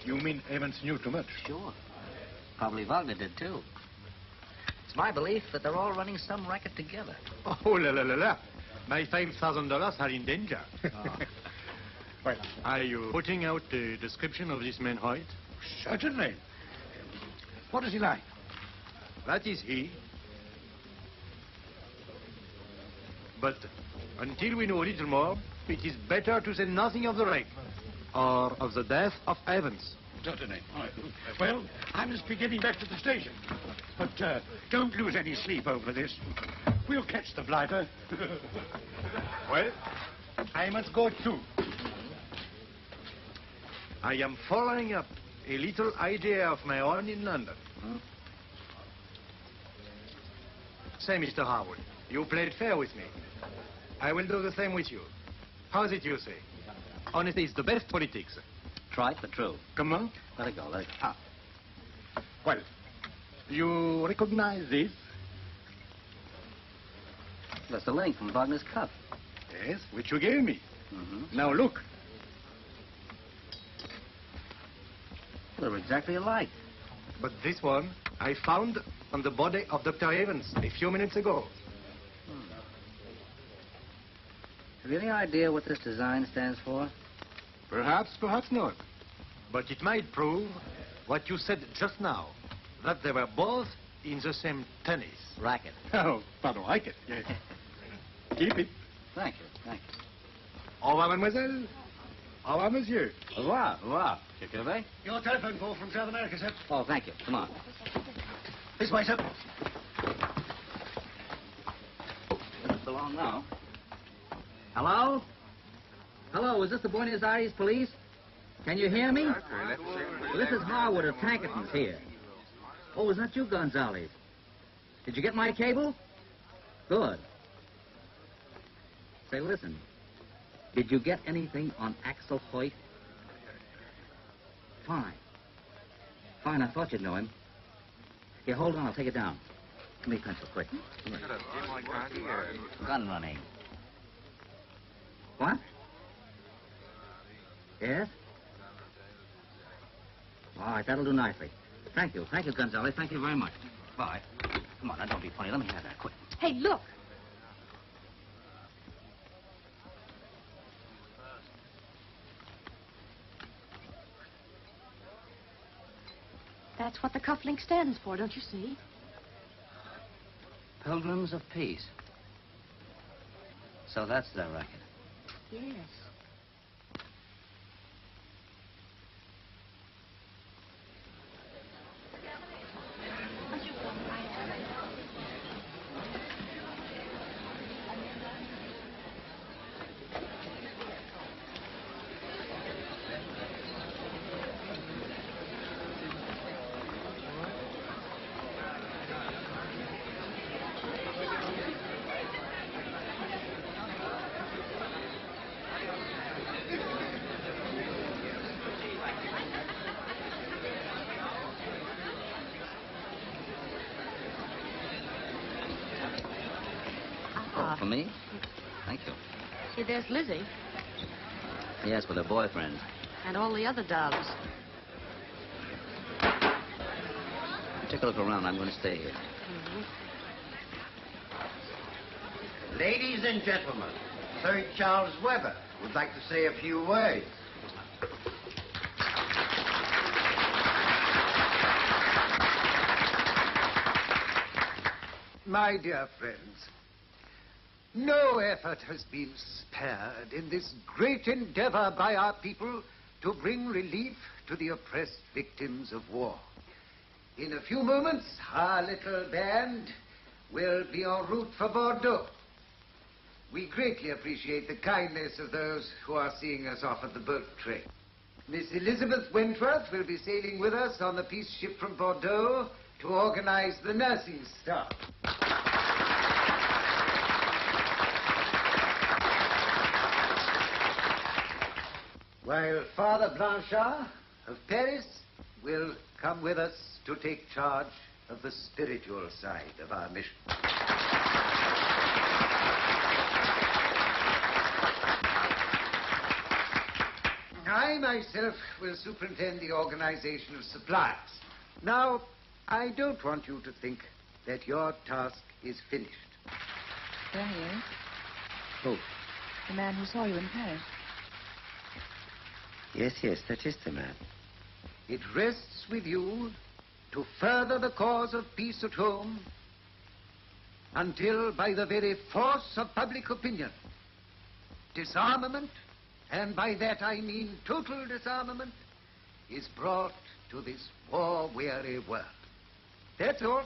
You mean Evans knew too much? Sure. Probably Wagner did, too. It's my belief that they're all running some racket together. Oh, la, la, la, la. My $5,000 are in danger. Oh. Well, are you putting out a description of this man, Hoyt? Certainly. What is he like? That is he. But until we know a little more, it is better to say nothing of the wreck or of the death of Evans. Certainly. All right. Well, I must be getting back to the station. But don't lose any sleep over this. We'll catch the blighter. Well, I must go too. I am following up a little idea of my own in London. Say, Mr. Harwood, you played fair with me. I will do the same with you. How's it you say? Honesty is the best politics. Trite, but true. Comment? Let it go, let it go. Ah. Well, you recognize this? That's the link from Wagner's cup. Yes, which you gave me. Mm-hmm. Now look. They're exactly alike. But this one I found on the body of Dr. Evans a few minutes ago. Have you any idea what this design stands for? Perhaps, perhaps not. But it might prove what you said just now, that they were both in the same tennis. Racket. Oh, pardon, racket, yes. Keep it. Thank you, thank you. Au revoir, mademoiselle. Au revoir, monsieur. Au revoir, au revoir. Monsieur Gervais? Your telephone call from South America, sir. Oh, thank you. Come on. This way, sir. Doesn't belong now. Hello? Hello, is this the Buenos Aires police? Can you hear me? Well, this is Harwood of Tankerton's here. Oh, is that you, Gonzales? Did you get my cable? Good. Say, listen. Did you get anything on Axel Hoyt? Fine. Fine, I thought you'd know him. Here, hold on, I'll take it down. Give me a pencil, quick. Come here. Gun running. What? Yes? All right, that'll do nicely. Thank you, Gonzales. Thank you very much. Bye. Come on, now, don't be funny. Let me have that, quick. Hey, look. That's what the cufflink stands for, don't you see? Pilgrims of Peace. So that's their racket. Yes. For me? Thank you. See, there's Lizzie. Yes, with her boyfriend. And all the other doves. Take a look around. I'm going to stay here. Ladies and gentlemen, Sir Charles Webber would like to say a few words. My dear friends, no effort has been spared in this great endeavor by our people to bring relief to the oppressed victims of war. In a few moments, our little band will be en route for Bordeaux. We greatly appreciate the kindness of those who are seeing us off at the boat train. Miss Elizabeth Wentworth will be sailing with us on the peace ship from Bordeaux to organize the nursing staff. While Father Blanchard of Paris will come with us to take charge of the spiritual side of our mission. I myself will superintend the organization of supplies. Now, I don't want you to think that your task is finished. There he is. Who? The man who saw you in Paris. Yes, that is the man. It rests with you to further the cause of peace at home until, by the very force of public opinion, disarmament, and by that I mean total disarmament, is brought to this war-weary world. That's all.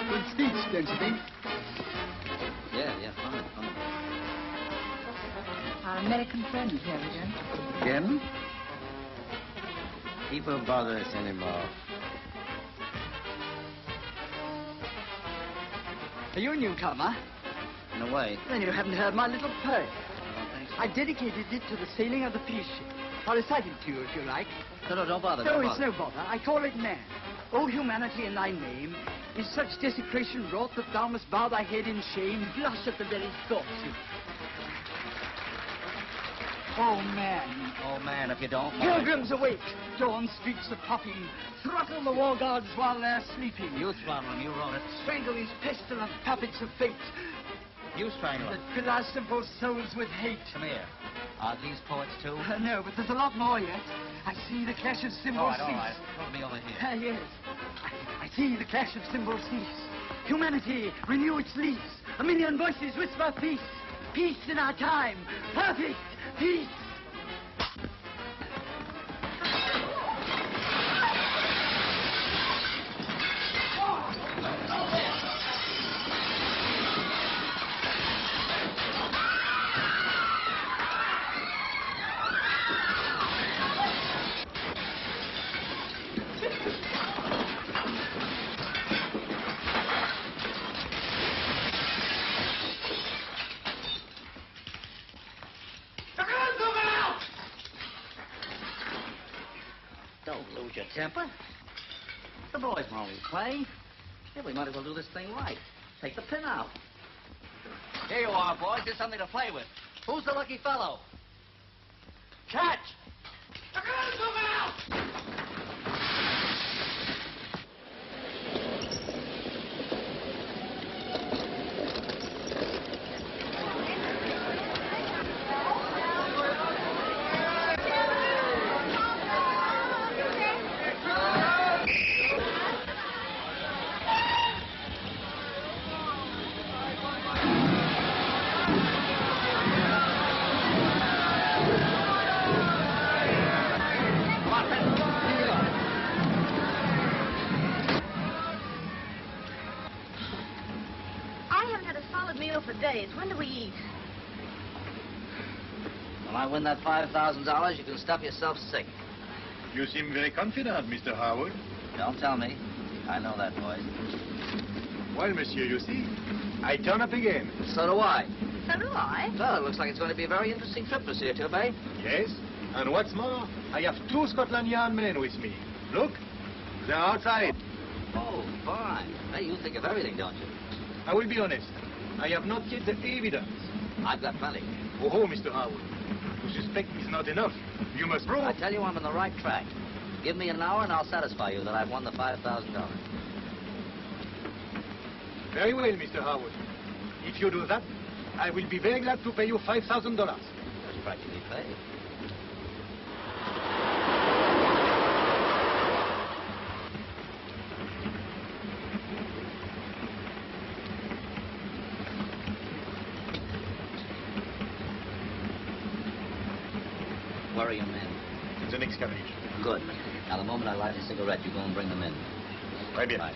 Good speech, don't you think? Yeah, fine. Our American friend here again. Jim? People bother us anymore. Are you a newcomer? In a way. Then you haven't heard my little poem. I dedicated it to the sailing of the peace ship. I'll recite it to you if you like. No, don't bother. No, don't it's bother. no bother. I call it man. O humanity, in thy name, is such desecration wrought that thou must bow thy head in shame, blush at the very thoughts of... Oh, man. Oh, man, if you don't mind. Pilgrims awake. Dawn streaks are popping. Throttle the war gods while they're sleeping. You throttle them. You wrote it. Strangle these pestilent puppets of fate. You strangle them. That fill our simple souls with hate. Come here. Are these poets, too? No, but there's a lot more yet. I see the clash of cymbals cease. All right. Put me over here. Yes. I see the clash of cymbals cease. Humanity, renew its lease. A million voices whisper peace. Peace in our time. Perfect peace. Lose your temper. The boys were only playing. Yeah, we might as well do this thing right. Take the pin out. Here you are, boys. Here's something to play with. Who's the lucky fellow? Catch! The girl's moving out! Days. When do we eat? When I win that $5,000, you can stuff yourself sick. You seem very confident, Mr. Harwood. Don't tell me. I know that, boys. Well, monsieur, you see, I turn up again. So do I. So do I. Well, it looks like it's going to be a very interesting trip, Monsieur Turbay. Yes, and what's more, I have 2 Scotland Yard men with me. Look, they're outside. Oh, fine. Hey, you think of everything, don't you? I will be honest. I have not yet the evidence. I've got plenty. Oh, Mr. Harwood. To suspect is not enough. You must prove. I tell you, I'm on the right track. Give me an hour and I'll satisfy you that I've won the $5,000. Very well, Mr. Harwood. If you do that, I will be very glad to pay you $5,000. That's practically paid. Where are your men? The next carriage. Good. Now, the moment I light a cigarette, you go and bring them in. Très bien. Right.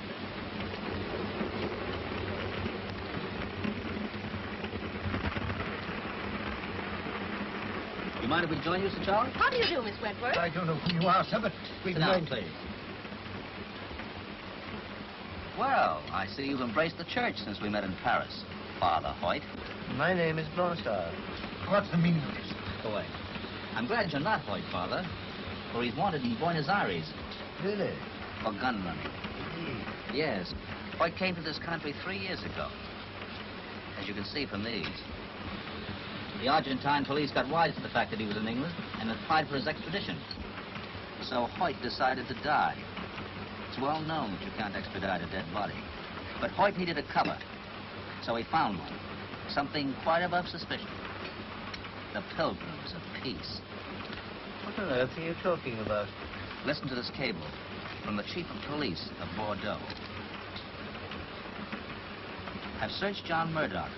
You mind if we join you, Sir Charles? How do you do, Miss Wentworth? I don't know who you are, sir, but we Sit can down, please. Well, I see you've embraced the church since we met in Paris, Father Hoyt. My name is Blanchard. What's the meaning of this? Go away. I'm glad you're not Hoyt, Father, for he's wanted in Buenos Aires. Really? For gun running. Yes. Hoyt came to this country 3 years ago. As you can see from these. The Argentine police got wise to the fact that he was in England and applied for his extradition. So Hoyt decided to die. It's well known that you can't extradite a dead body. But Hoyt needed a cover. So he found one. Something quite above suspicion. The Pilgrims of Peace. What on earth are you talking about? Listen to this cable from the Chief of Police of Bordeaux. I've searched John Murdoch.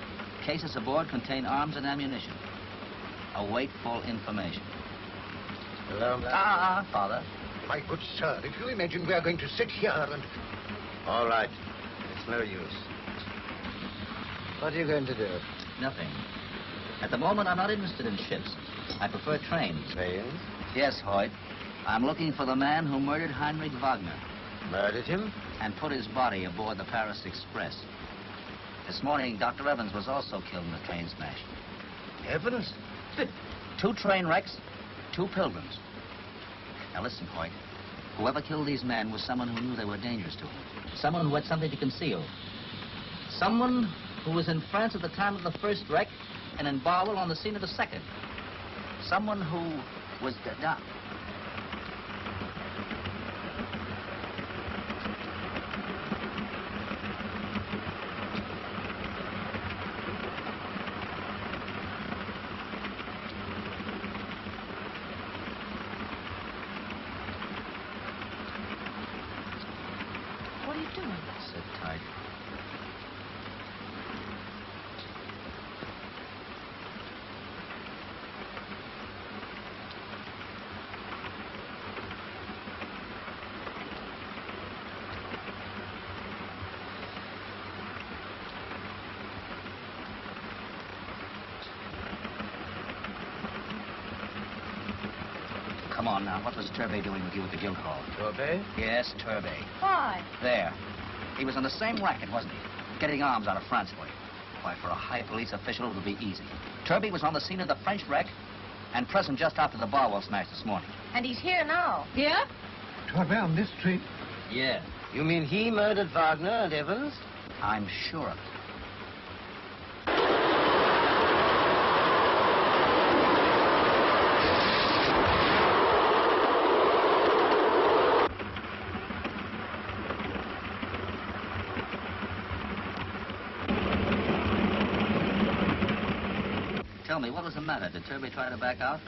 Cases aboard contain arms and ammunition. Await full information. Father. My good sir, if you imagine we are going to sit here and... All right. It's no use. What are you going to do? Nothing. At the moment, I'm not interested in ships. I prefer trains. Trains? Yes, Hoyt. I'm looking for the man who murdered Heinrich Wagner. Murdered him? And put his body aboard the Paris Express. This morning, Dr. Evans was also killed in the train smash. Evans? 2 train wrecks, 2 pilgrims. Now listen, Hoyt. Whoever killed these men was someone who knew they were dangerous to him. Someone who had something to conceal. Someone who was in France at the time of the first wreck and in Barwell on the scene of the second. Someone who was dead. What are you doing? Sit tight. Come on now, what was Turbay doing with you at the Guildhall? Turbay? Yes, Turbay. Why? There. He was on the same racket, wasn't he? Getting arms out of France for you. Why, for a high police official, it would be easy. Turbay was on the scene of the French wreck and present just after the Barwell smash this morning. And he's here now. Here? Turbay on this train? Yeah. You mean he murdered Wagner and Evans? I'm sure of it. Tell me, what was the matter? Did Turbay try to back out?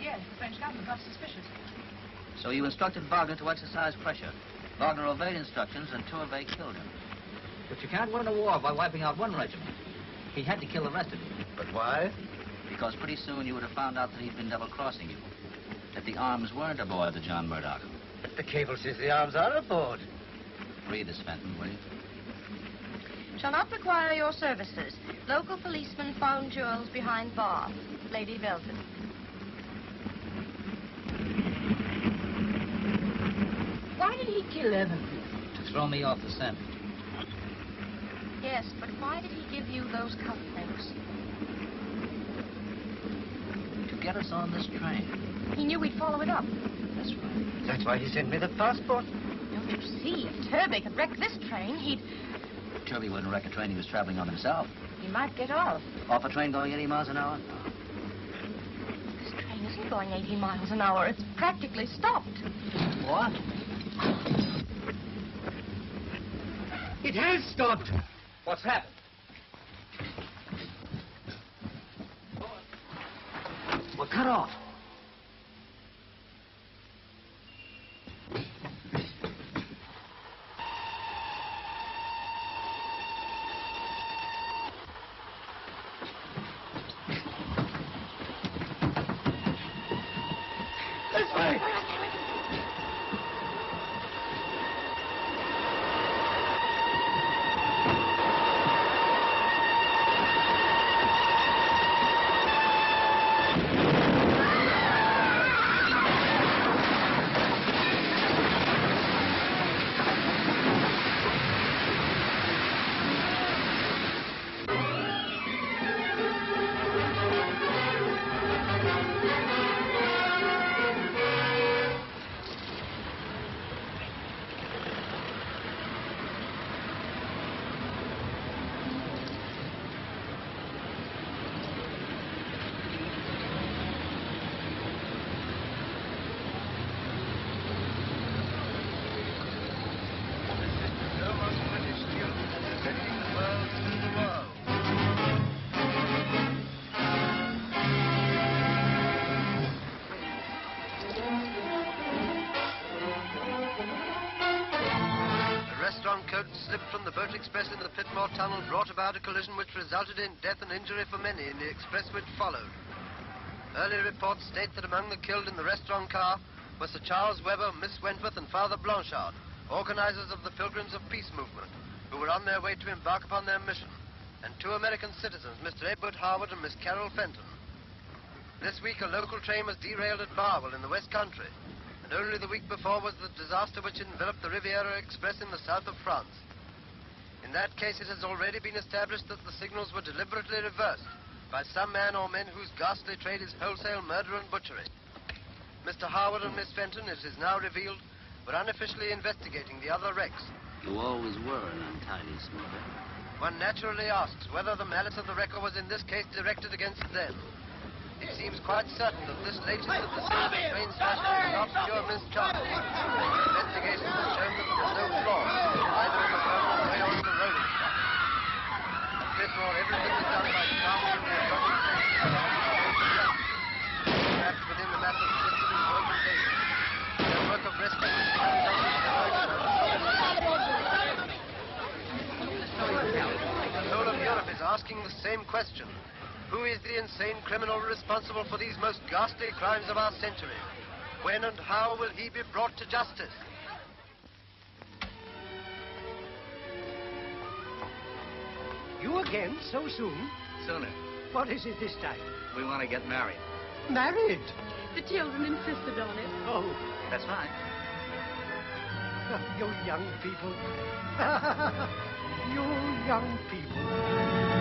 Yes, the French government got suspicious. So you instructed Wagner to exercise pressure. Wagner obeyed instructions and Turbay killed him. But you can't win a war by wiping out one regiment. He had to kill the rest of you. But why? Because pretty soon you would have found out that he'd been double-crossing you. That the arms weren't aboard the John Murdoch. But the cable says the arms are aboard. Read this, Fenton, will you? Shall not require your services. Local policeman found jewels behind bar. Lady Belton. Why did he kill Evans? To throw me off the scent. Yes, but why did he give you those cufflinks? To get us on this train. He knew we'd follow it up. That's right. That's why he sent me the passport. Don't you see? If Turbay could wreck this train, he'd... Turbay wouldn't wreck a train he was traveling on himself. He might get off. Off a train going 80 miles an hour? This train isn't going 80 miles an hour. It's practically stopped. What? It has stopped. What's happened? We're cut off. This way. Slipped from the boat express in the Pitmore Tunnel, brought about a collision which resulted in death and injury for many in the express which followed. Early reports state that among the killed in the restaurant car were Sir Charles Webber, Miss Wentworth, and Father Blanchard, organizers of the Pilgrims of Peace movement, who were on their way to embark upon their mission, and 2 American citizens, Mr. Edmund Harwood and Miss Caryl Fenton. This week, a local train was derailed at Barwell in the West Country, and only the week before was the disaster which enveloped the Riviera Express in the south of France. In that case, it has already been established that the signals were deliberately reversed by some man or men whose ghastly trade is wholesale murder and butchery. Mr. Harwood and Miss Fenton, it is now revealed, were unofficially investigating the other wrecks. You always were an untidy smoker. One naturally asks whether the malice of the wrecker was in this case directed against them. It seems quite certain that this latest of the series of train smashes is not pure mischance. Investigation has shown that there was no flaw, either in the terminal way or in the rolling stock. At Clipmore, everything was done by craft and perhaps within the matter of system and broken data. The work of rescue was carried on with the whole of Europe is asking the same question. Who is the insane criminal responsible for these most ghastly crimes of our century? When and how will he be brought to justice? You again, so soon? Sooner. What is it this time? We want to get married. Married? The children insisted on it. Oh. That's right. You young people. You young people.